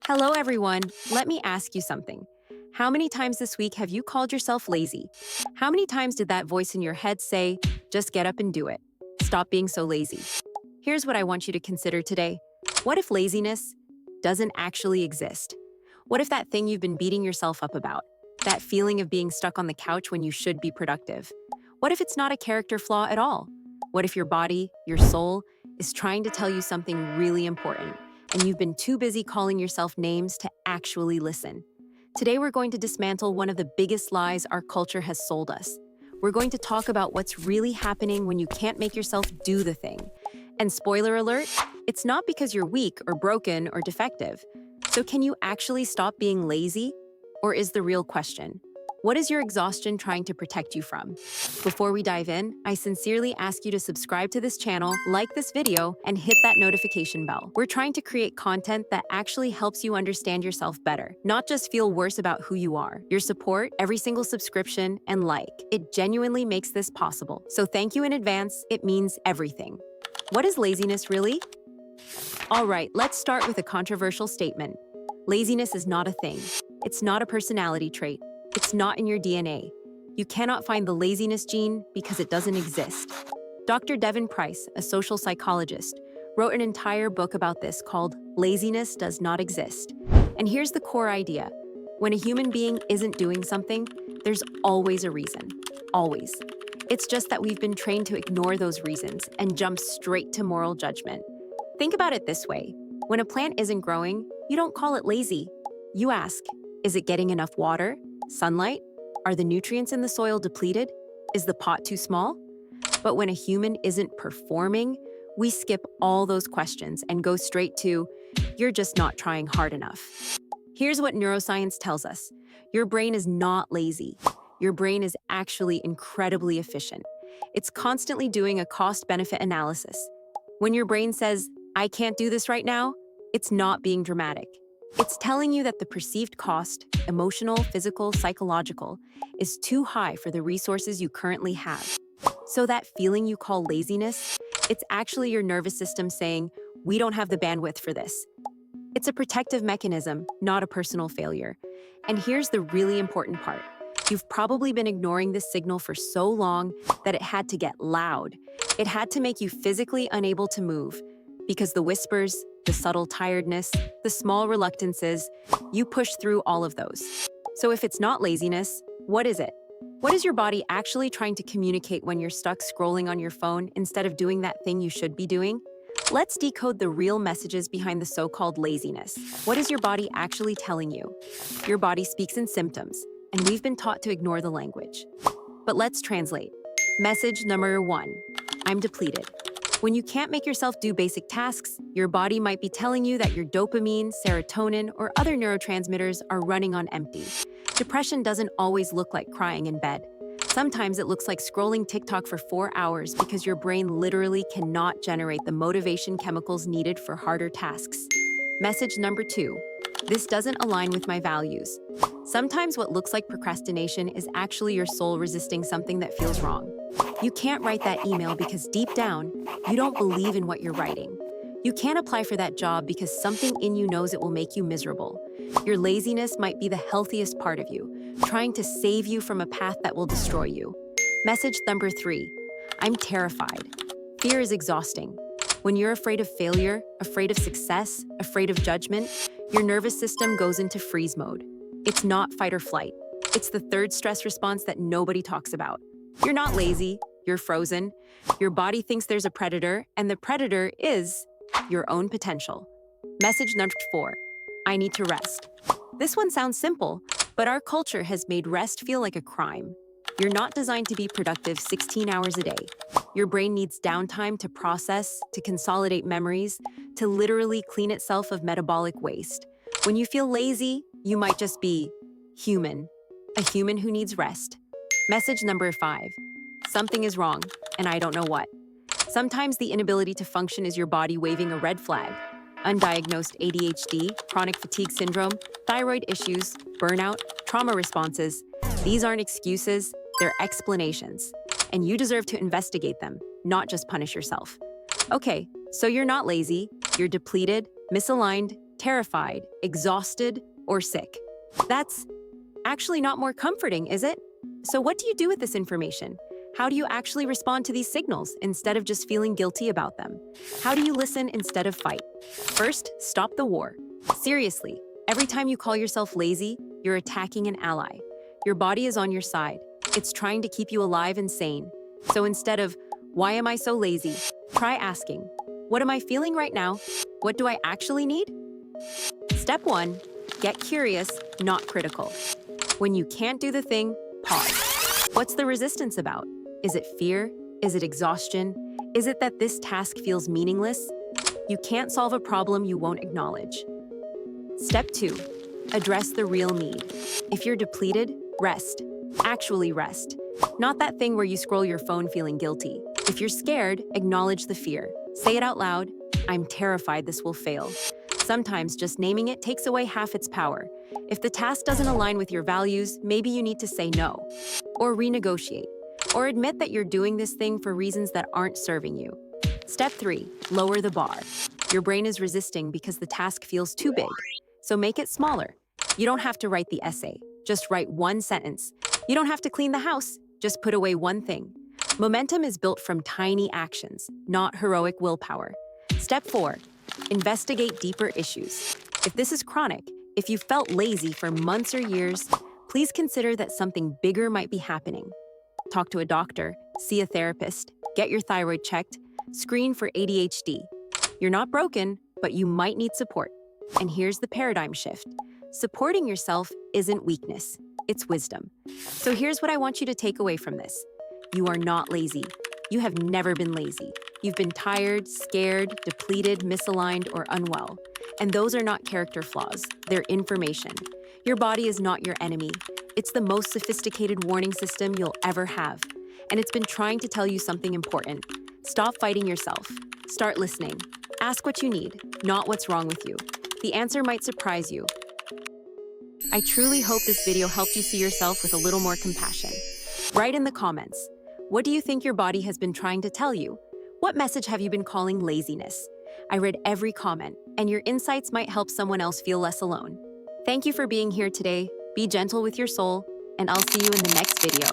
Hello, everyone. Let me ask you something. How many times this week have you called yourself lazy? How many times did that voice in your head say, just get up and do it? Stop being so lazy. Here's what I want you to consider today. What if laziness doesn't actually exist? What if that thing you've been beating yourself up about, that feeling of being stuck on the couch when you should be productive? What if it's not a character flaw at all? What if your body, your soul, is trying to tell you something really important, and you've been too busy calling yourself names to actually listen? Today, we're going to dismantle one of the biggest lies our culture has sold us. We're going to talk about what's really happening when you can't make yourself do the thing. And spoiler alert, it's not because you're weak or broken or defective. So can you actually stop being lazy? Or is the real question, what is your exhaustion trying to protect you from? Before we dive in, I sincerely ask you to subscribe to this channel, like this video, and hit that notification bell. We're trying to create content that actually helps you understand yourself better, not just feel worse about who you are. Your support, every single subscription, and like, it genuinely makes this possible. So thank you in advance. It means everything. What is laziness really? All right, let's start with a controversial statement. Laziness is not a thing. It's not a personality trait. It's not in your DNA. You cannot find the laziness gene because it doesn't exist. Dr. Devin Price, a social psychologist, wrote an entire book about this called Laziness Does Not Exist. And here's the core idea. When a human being isn't doing something, there's always a reason. Always. It's just that we've been trained to ignore those reasons and jump straight to moral judgment. Think about it this way. When a plant isn't growing, you don't call it lazy. You ask, is it getting enough water? Sunlight? Are the nutrients in the soil depleted? Is the pot too small? But when a human isn't performing, we skip all those questions and go straight to, you're just not trying hard enough. Here's what neuroscience tells us. Your brain is not lazy. Your brain is actually incredibly efficient. It's constantly doing a cost-benefit analysis. When your brain says, I can't do this right now, it's not being dramatic. It's telling you that the perceived cost, emotional, physical, psychological, is too high for the resources you currently have. So that feeling you call laziness, it's actually your nervous system saying, we don't have the bandwidth for this. It's a protective mechanism, not a personal failure. And here's the really important part. You've probably been ignoring this signal for so long that it had to get loud. It had to make you physically unable to move, because the whispers, the subtle tiredness, the small reluctances, you push through all of those. So if it's not laziness, what is it? What is your body actually trying to communicate when you're stuck scrolling on your phone instead of doing that thing you should be doing? Let's decode the real messages behind the so-called laziness. What is your body actually telling you? Your body speaks in symptoms, and we've been taught to ignore the language. But let's translate. Message number 1, I'm depleted. When you can't make yourself do basic tasks, your body might be telling you that your dopamine, serotonin, or other neurotransmitters are running on empty. Depression doesn't always look like crying in bed. Sometimes it looks like scrolling TikTok for 4 hours because your brain literally cannot generate the motivation chemicals needed for harder tasks. Message number 2, this doesn't align with my values. Sometimes what looks like procrastination is actually your soul resisting something that feels wrong. You can't write that email because deep down, you don't believe in what you're writing. You can't apply for that job because something in you knows it will make you miserable. Your laziness might be the healthiest part of you, trying to save you from a path that will destroy you. Message number 3, I'm terrified. Fear is exhausting. When you're afraid of failure, afraid of success, afraid of judgment, your nervous system goes into freeze mode. It's not fight or flight. It's the third stress response that nobody talks about. You're not lazy, you're frozen. Your body thinks there's a predator, and the predator is your own potential. Message number 4, I need to rest. This one sounds simple, but our culture has made rest feel like a crime. You're not designed to be productive 16 hours a day. Your brain needs downtime to process, to consolidate memories, to literally clean itself of metabolic waste. When you feel lazy, you might just be human, a human who needs rest. Message number 5, something is wrong, and I don't know what. Sometimes the inability to function is your body waving a red flag. Undiagnosed ADHD, chronic fatigue syndrome, thyroid issues, burnout, trauma responses. These aren't excuses, they're explanations. And you deserve to investigate them, not just punish yourself. Okay, so you're not lazy, you're depleted, misaligned, terrified, exhausted, or sick. That's actually not more comforting, is it? So what do you do with this information? How do you actually respond to these signals instead of just feeling guilty about them? How do you listen instead of fight? First, stop the war. Seriously, every time you call yourself lazy, you're attacking an ally. Your body is on your side. It's trying to keep you alive and sane. So instead of, why am I so lazy? Try asking, what am I feeling right now? What do I actually need? Step 1, get curious, not critical. When you can't do the thing, pause. What's the resistance about? Is it fear? Is it exhaustion? Is it that this task feels meaningless? You can't solve a problem you won't acknowledge. Step 2, address the real need. If you're depleted, rest. Actually rest. Not that thing where you scroll your phone feeling guilty. If you're scared, acknowledge the fear. Say it out loud, I'm terrified this will fail. Sometimes just naming it takes away half its power. If the task doesn't align with your values, maybe you need to say no, or renegotiate, or admit that you're doing this thing for reasons that aren't serving you. Step 3, lower the bar. Your brain is resisting because the task feels too big, so make it smaller. You don't have to write the essay, just write one sentence. You don't have to clean the house, just put away one thing. Momentum is built from tiny actions, not heroic willpower. Step 4, investigate deeper issues. If this is chronic, if you felt lazy for months or years, please consider that something bigger might be happening. Talk to a doctor, see a therapist, get your thyroid checked, screen for ADHD. You're not broken, but you might need support. And here's the paradigm shift. Supporting yourself isn't weakness, it's wisdom. So here's what I want you to take away from this. You are not lazy. You have never been lazy. You've been tired, scared, depleted, misaligned, or unwell. And those are not character flaws, they're information. Your body is not your enemy. It's the most sophisticated warning system you'll ever have. And it's been trying to tell you something important. Stop fighting yourself. Start listening. Ask what you need, not what's wrong with you. The answer might surprise you. I truly hope this video helped you see yourself with a little more compassion. Write in the comments. What do you think your body has been trying to tell you? What message have you been calling laziness? I read every comment, and your insights might help someone else feel less alone. Thank you for being here today. Be gentle with your soul, and I'll see you in the next video.